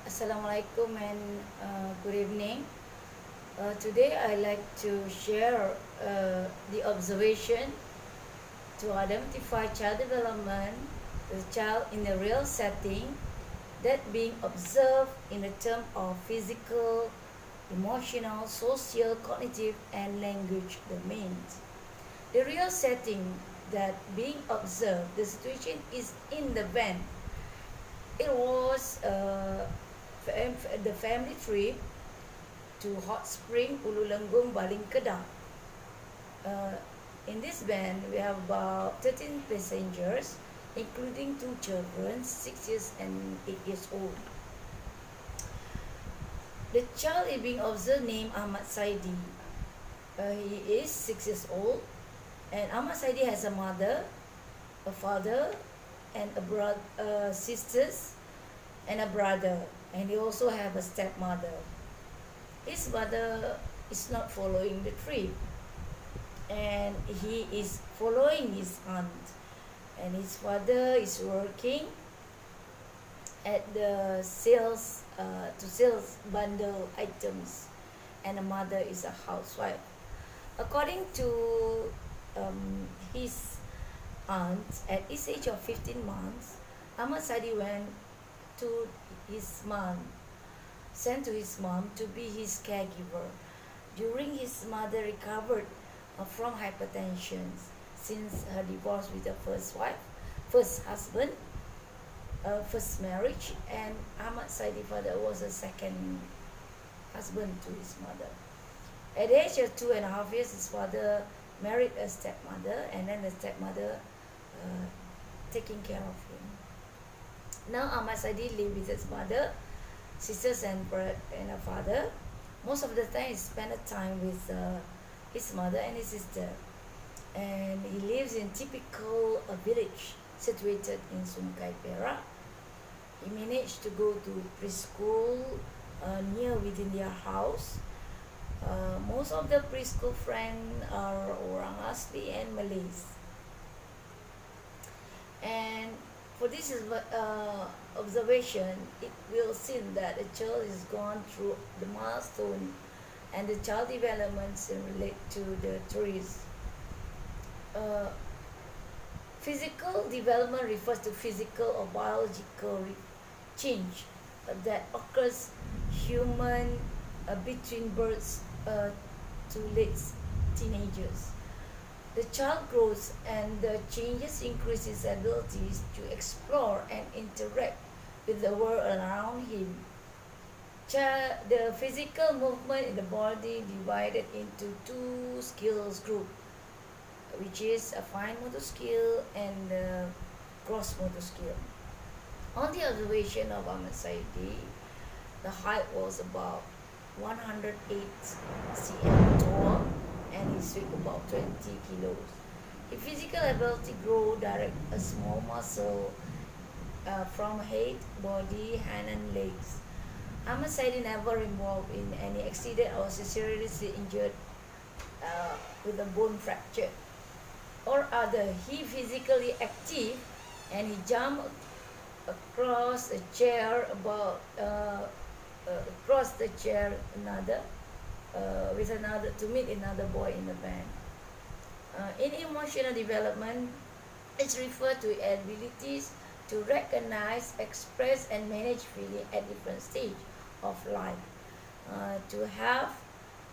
Assalamualaikum and good evening. Today I like to share the observation to identify child development, the child in a real setting that being observed in the term of physical, emotional, social, cognitive, and language domains. The real setting that being observed, the situation is in the van. It was the family trip to Hot Spring, Ulu Lenggung, Baling Kedah. Uh, in this van, we have about 13 passengers, including two children, 6 years and 8 years old. The child is being observed named Ahmad Saidi. He is 6 years old, and Ahmad Saidi has a mother, a father, and sisters, and a brother, and he also have a stepmother. His mother is not following the trip, and he is following his aunt, and his father is working at the sales to sales bundle items, and the mother is a housewife. According to his aunt, at his age of 15 months, Ahmad Sadi went to his mom, sent to his mom to be his caregiver. During his mother recovered from hypertension since her divorce with her first husband, first marriage, and Ahmad Saidi father was a second husband to his mother. At the age of 2.5 years, his father married a stepmother, and then the stepmother taking care of him. Now Ahmad Saidi lived with his mother, sisters, and a father. Most of the time, he spent time with his mother and his sister, and he lives in typical village situated in Sungai Perak. He managed to go to preschool near within their house. Most of the preschool friends are orang asli and Malays. And for this observation, it will seem that the child is gone through the milestone and the child developments relate to the tourists. Physical development refers to physical or biological change that occurs human between births to late teenagers. The child grows and the changes increase his abilities to explore and interact with the world around him. The physical movement in the body divided into two skills group, which is a fine motor skill and gross motor skill. On the observation of Ahmad Saidi, the height was about 108 cm tall, and his weight about 20 kilos. His physical ability grow direct a small muscle from head, body, hand, and legs. Ahmad Saidi never involved in any accident or seriously injured with a bone fracture or other. He physically active, and he jumped across a chair across the chair with another to meet another boy in the van. In emotional development, it's referred to abilities to recognize, express, and manage feeling at different stage of life. To have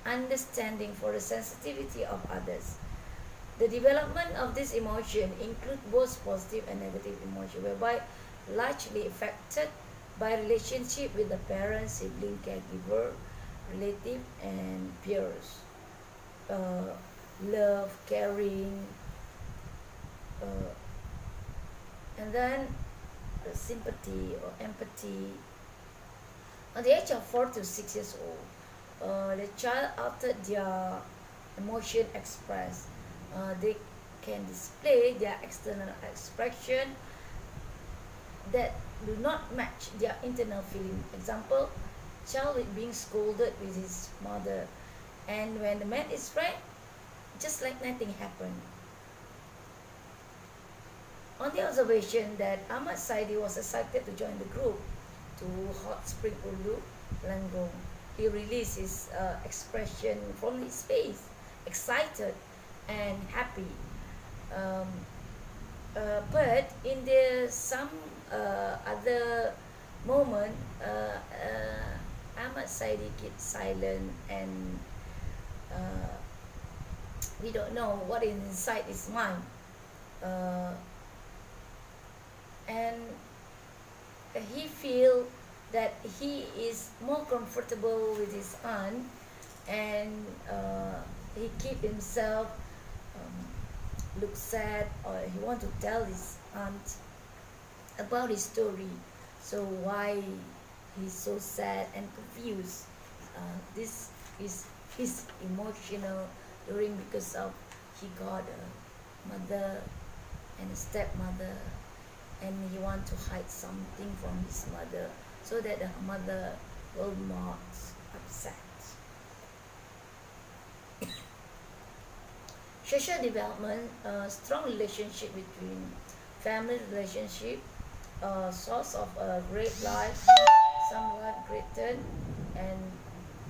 understanding for the sensitivity of others. The development of this emotion include both positive and negative emotion, whereby largely affected by relationship with the parents, sibling, caregiver, relative, and peers. Love, caring, and then sympathy or empathy. At the age of 4 to 6 years old, the child altered their emotion express. They can display their external expression that do not match their internal feeling. Example, child is being scolded with his mother, and when the man is frank, just like nothing happened. On the observation that Ahmad Saidi was excited to join the group to Hot Hot Spring Ulu, Langgong. He released his expression from his face, excited and happy. Um, but in the some other moment, Ahmad Saidi keeps silent, and uh, we don't know what is inside his mind. Uh, and he feel that he is more comfortable with his aunt, and he keep himself look sad, or he want to tell his aunt about his story, so why he's so sad and confused. This is his emotional during, because of he got a mother and a stepmother, and he want to hide something from his mother so that the mother will not upset. Social development, strong relationship between family relationship, source of a great life, somewhat greater, and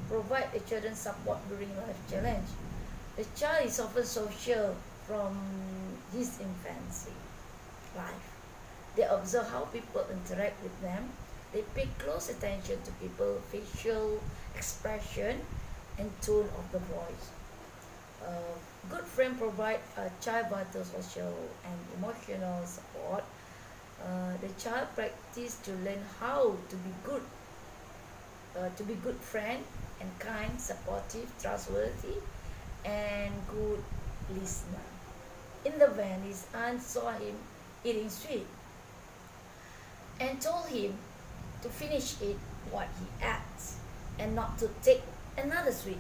provide the children support during life challenge. The child is often social from his infancy life. They observe how people interact with them. They pay close attention to people's facial expression and tone of the voice. Good friend provide a child vital social and emotional support. The child practice to learn how to be good friend and kind, supportive, trustworthy, and good listener. In the van, his aunt saw him eating sweet and told him to finish it what he ate and not to take another sweet.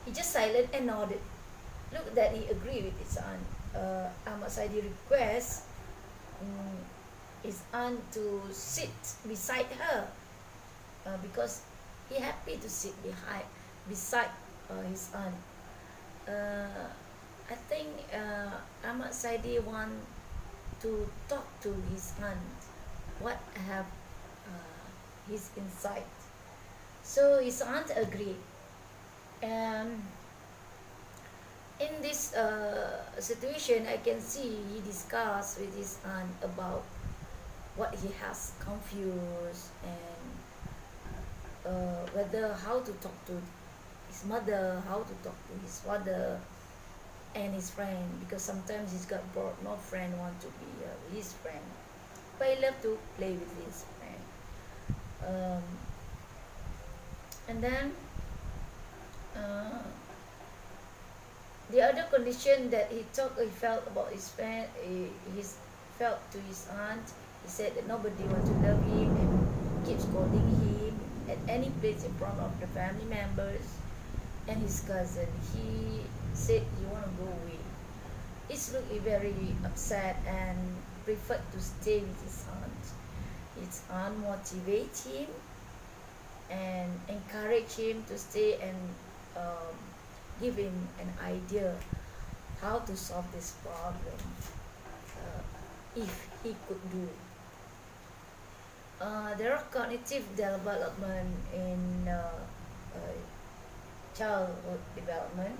He just silent and nodded. Look that he agreed with his aunt. Ahmad Saidi requests his aunt to sit beside her, because he happy to sit beside his aunt. I think Ahmad Saidi want to talk to his aunt what have his insight. So his aunt agreed. And in this situation, I can see he discussed with his aunt about what he has confused, and whether how to talk to his mother, how to talk to his father and his friend, because sometimes he's got bored, no friend want to be his friend, but he love to play with his friend. And then the other condition that he felt about his friend, he felt to his aunt. He said that nobody want to love him and keeps scolding him at any place in front of the family members and his cousin. He said he want to go away. He's looking very upset and preferred to stay with his aunt. His aunt motivate him and encourage him to stay, and give him an idea how to solve this problem, if he could do. There are cognitive development in childhood development.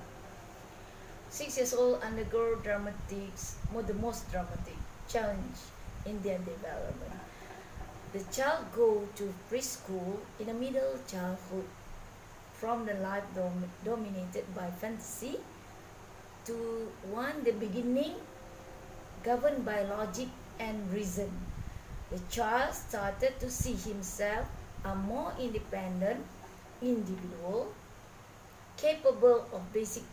6 years old undergo the most dramatic challenge in their development. The child go to preschool in the middle childhood, from the life dominated by fantasy to one the beginning governed by logic and reason. The child started to see himself a more independent individual, capable of basic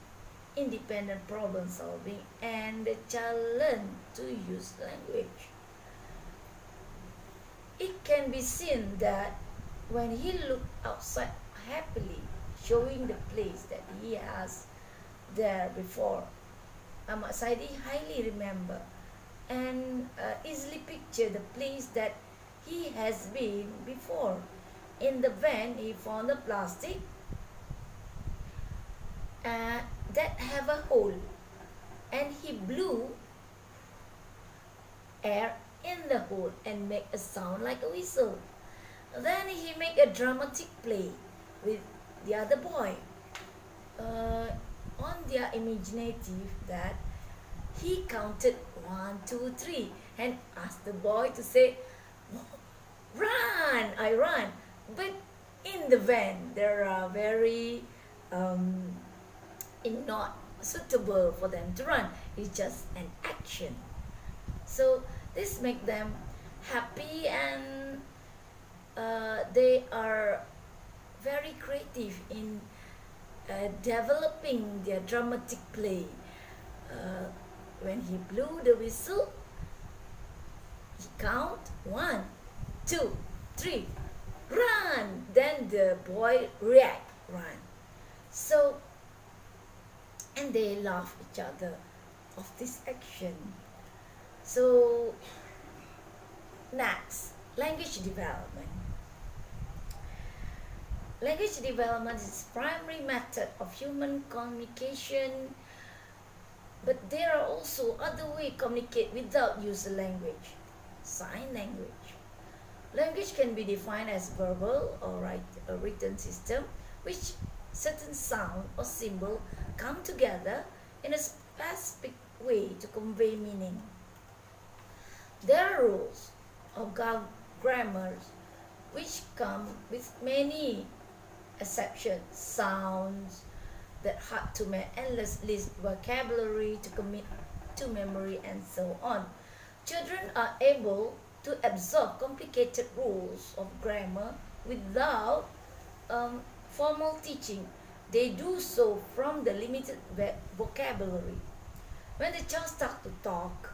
independent problem solving, and the child learned to use language. It can be seen that when he looked outside happily, showing the place that he has there before, Ahmad Saidi highly remember and easily picture the place that he has been before. In the van, he found a plastic that have a hole, and he blew air in the hole and make a sound like a whistle. Then he make a dramatic play with the other boy. On their imaginative that he counted 1, 2, 3 and asked the boy to say, "Run, I run." But in the van, there are very not suitable for them to run. It's just an action. So this make them happy, and they are very creative in developing their dramatic play. When he blew the whistle, he count 1, 2, 3, run. Then the boy react, run. So, and they laugh each other of this action. So, next, language development. Language development is primary method of human communication, but there are also other ways to communicate without use of language. Sign language. Language can be defined as verbal or a written system which certain sound or symbol come together in a specific way to convey meaning. There are rules of grammar which come with many exceptions, sounds that hard to make, endless list vocabulary to commit to memory, and so on. Children are able to absorb complicated rules of grammar without formal teaching. They do so from the limited vocabulary. When the child starts to talk,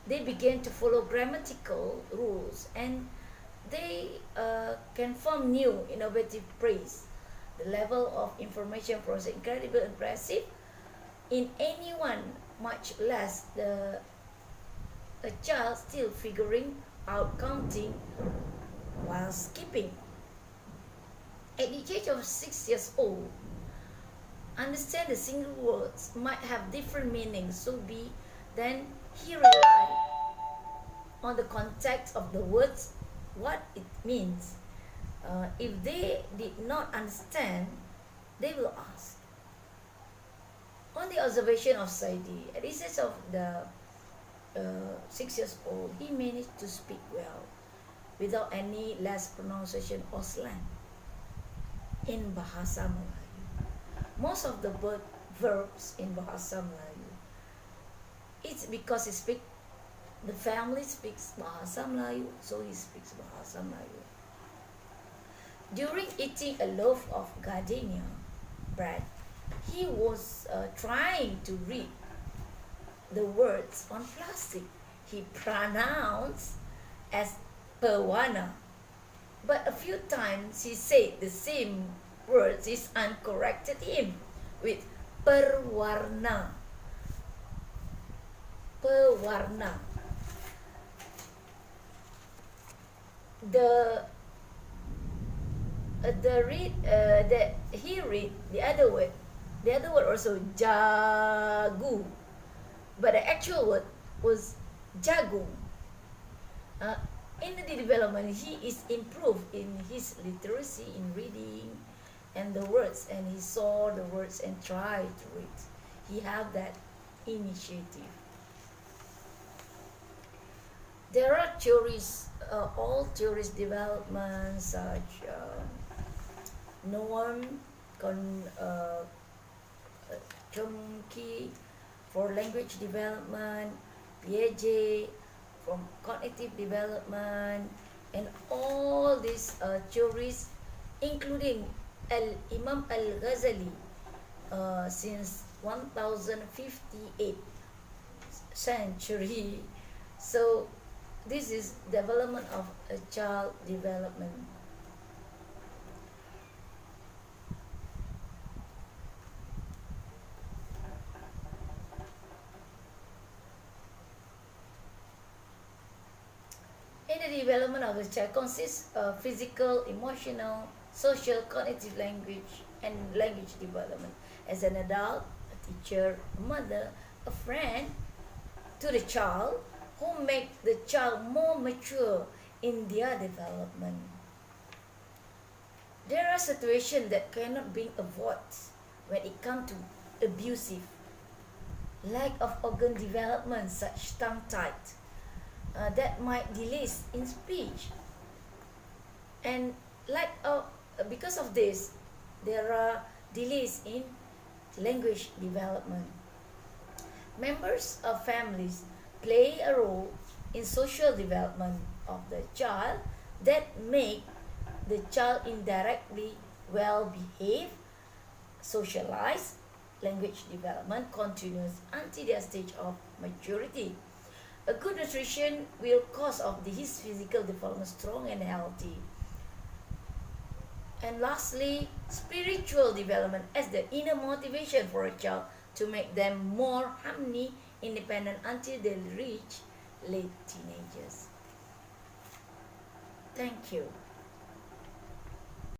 they begin to follow grammatical rules, and they can form new innovative phrase. The level of information process is incredibly impressive in anyone, much less a child still figuring out counting while skipping. At the age of 6 years old, understand the single words might have different meanings, so then he relied on the context of the words, what it means. If they did not understand, they will ask. On the observation of Saidi, at the age of the 6 years old, he managed to speak well without any less pronunciation or slang in Bahasa Melayu. Most of the verbs in Bahasa Melayu, it's because the family speaks Bahasa Melayu, so he speaks Bahasa Melayu. During eating a loaf of gardenia bread, he was trying to read the words on plastic. He pronounced as perwana, but a few times he said the same words is uncorrected him with perwarna. Pewarna. The he read the other word also jagu, but the actual word was jagung. In the development, he is improved in his literacy in reading and the words, and he saw the words and tried to read. He had that initiative. There are theories, all theories development such Noam Chomsky for language development, Piaget from cognitive development, and all these theories, including Imam Al-Ghazali, since 1058 century. So this is development of a child development. In the development of a child consists of physical, emotional, social, cognitive language, and language development. As an adult, a teacher, a mother, a friend to the child, who make the child more mature in their development. situations that cannot be avoided when it comes to abusive, lack of organ development such tongue-tied, that might delays in speech. And because of this, there are delays in language development. Members of families play a role in social development of the child that make the child indirectly well behaved, socialized. Language development continues until their stage of maturity. A good nutrition will cause of his physical development strong and healthy. And lastly, spiritual development as the inner motivation for a child to make them more harmony, independent until they reach late teenagers. Thank you.